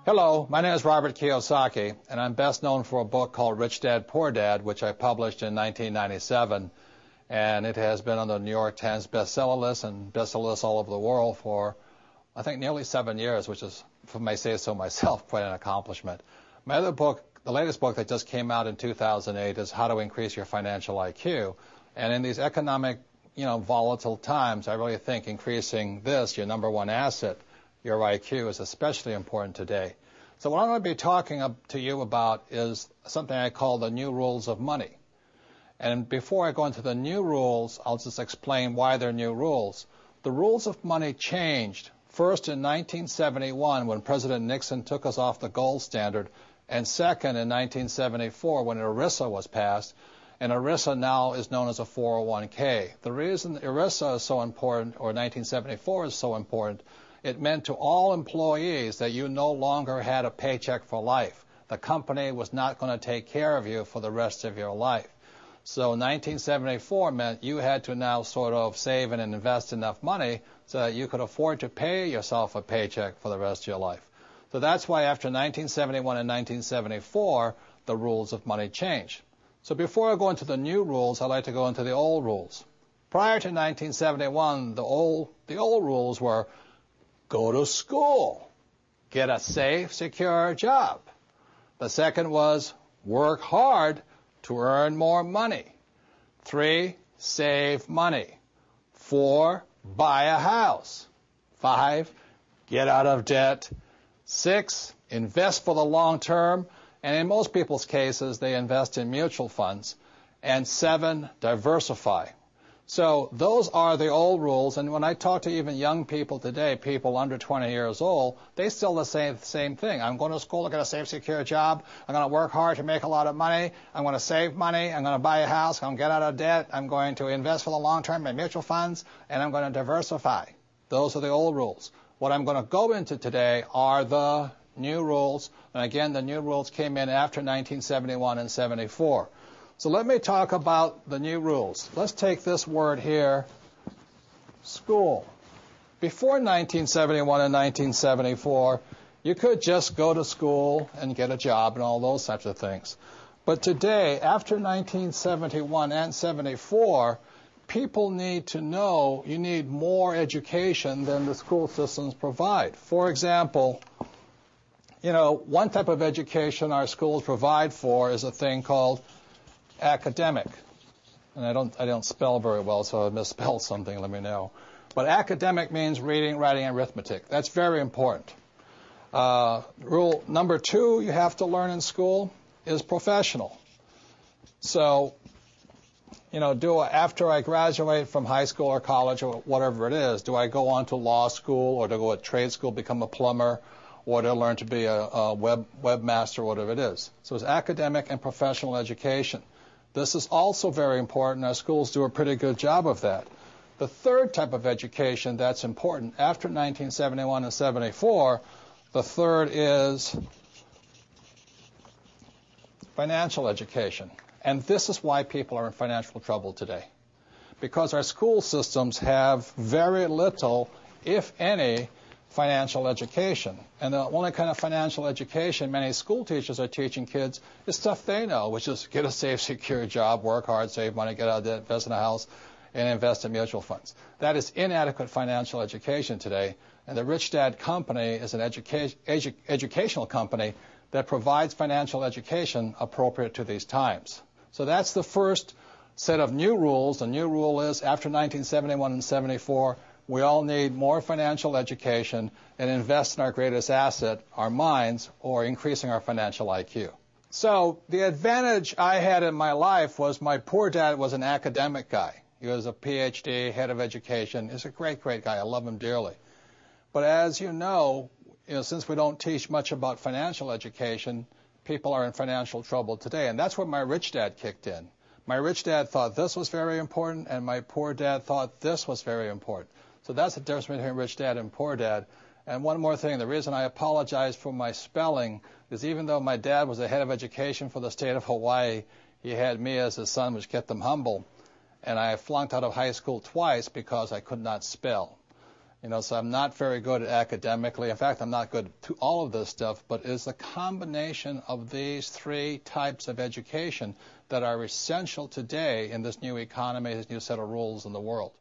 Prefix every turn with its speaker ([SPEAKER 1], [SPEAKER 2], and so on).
[SPEAKER 1] Hello, my name is Robert Kiyosaki, and I'm best known for a book called Rich Dad, Poor Dad, which I published in 1997, and it has been on the New York Times bestseller list and bestseller list all over the world for, I think, nearly 7 years, which is, if I may say so myself, quite an accomplishment. My other book, the latest book that just came out in 2008, is How to Increase Your Financial IQ, and in these economic, volatile times, I really think increasing this, your number one asset, your IQ, is especially important today. So what I'm going to be talking to you about is something I call the new rules of money. And before I go into the new rules, I'll just explain why they're new rules. The rules of money changed first in 1971 when President Nixon took us off the gold standard, and second in 1974 when ERISA was passed. And ERISA now is known as a 401k. The reason ERISA is so important, or 1974 is so important, it meant to all employees that you no longer had a paycheck for life. The company was not going to take care of you for the rest of your life. So 1974 meant you had to now sort of save and invest enough money so that you could afford to pay yourself a paycheck for the rest of your life. So that's why after 1971 and 1974, the rules of money changed. So before I go into the new rules, I'd like to go into the old rules. Prior to 1971, the old rules were: go to school, get a safe, secure job. The second was work hard to earn more money. 3, save money. 4, buy a house. 5, get out of debt. 6, invest for the long term, and in most people's cases, they invest in mutual funds. And 7, diversify. So those are the old rules, and when I talk to even young people today, people under 20 years old, they still say the same thing. I'm going to school to get a safe, secure job. I'm going to work hard to make a lot of money. I'm going to save money. I'm going to buy a house. I'm going to get out of debt. I'm going to invest for the long term in mutual funds, and I'm going to diversify. Those are the old rules. What I'm going to go into today are the new rules, and again, the new rules came in after 1971 and 74. So let me talk about the new rules. Let's take this word here, school. Before 1971 and 1974, you could just go to school and get a job and all those types of things. But today, after 1971 and 74, people need to know you need more education than the school systems provide. For example, one type of education our schools provide for is a thing called academic. And I don't spell very well, so if I misspell something, let me know. But academic means reading, writing, and arithmetic. That's very important. Rule number 2 you have to learn in school is professional. So, after I graduate from high school or college or whatever it is, do I go on to law school or to go to trade school, become a plumber, or to learn to be a webmaster, whatever it is? So it's academic and professional education. This is also very important. Our schools do a pretty good job of that. The third type of education that's important after 1971 and 74, the third is financial education. And this is why people are in financial trouble today. Because our school systems have very little, if any, financial education. And the only kind of financial education many school teachers are teaching kids is stuff they know, which is get a safe, secure job, work hard, save money, get out of debt, invest in a house, and invest in mutual funds. That is inadequate financial education today. And the Rich Dad Company is an educational company that provides financial education appropriate to these times. So that's the first set of new rules. The new rule is after 1971 and 74, we all need more financial education and invest in our greatest asset, our minds, or increasing our financial IQ. So the advantage I had in my life was my poor dad was an academic guy. He was a PhD, head of education. He's a great, great guy. I love him dearly. But as you know, since we don't teach much about financial education, people are in financial trouble today. And that's where my rich dad kicked in. My rich dad thought this was very important, and my poor dad thought this was very important. So that's the difference between rich dad and poor dad. And one more thing, the reason I apologize for my spelling is even though my dad was the head of education for the state of Hawaii, he had me as his son, which kept him humble. And I flunked out of high school twice because I could not spell. So I'm not very good at academically. In fact, I'm not good to all of this stuff, but it's the combination of these three types of education that are essential today in this new economy, this new set of rules in the world.